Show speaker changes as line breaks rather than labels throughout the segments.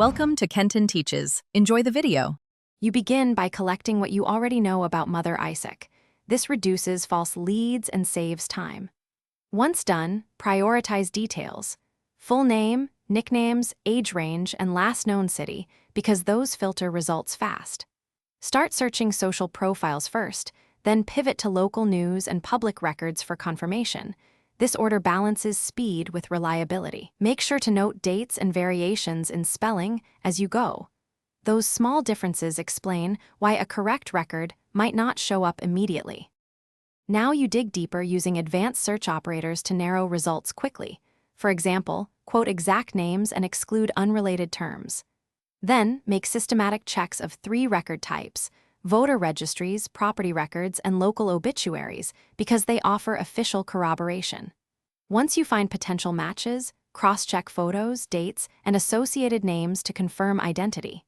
Welcome to Kenton Teaches. Enjoy the video.
You begin by collecting what you already know about Mother Isaac. This reduces false leads and saves time. Once done, prioritize details. Full name, nicknames, age range, and last known city, because those filter results fast. Start searching social profiles first, then pivot to local news and public records for confirmation. This order balances speed with reliability. Make sure to note dates and variations in spelling as you go. Those small differences explain why a correct record might not show up immediately. Now you dig deeper using advanced search operators to narrow results quickly. For example, quote exact names and exclude unrelated terms. Then, make systematic checks of 3 record types: voter registries, property records, and local obituaries, because they offer official corroboration. Once you find potential matches, cross-check photos, dates, and associated names to confirm identity.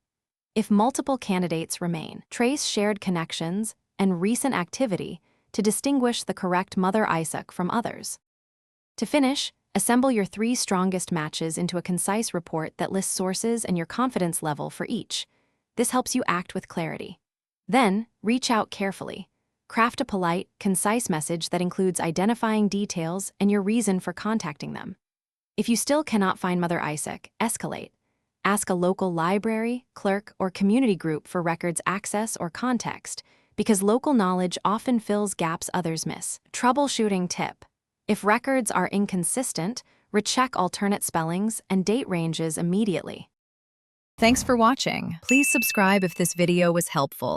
If multiple candidates remain, trace shared connections and recent activity to distinguish the correct Mother Isaac from others. To finish, assemble your 3 strongest matches into a concise report that lists sources and your confidence level for each. This helps you act with clarity. Then, reach out carefully. Craft a polite, concise message that includes identifying details and your reason for contacting them. If you still cannot find Mother Isaac, escalate. Ask a local library, clerk, or community group for records access or context, because local knowledge often fills gaps others miss. Troubleshooting tip: if records are inconsistent, recheck alternate spellings and date ranges immediately.
Thanks for watching. Please subscribe if this video was helpful.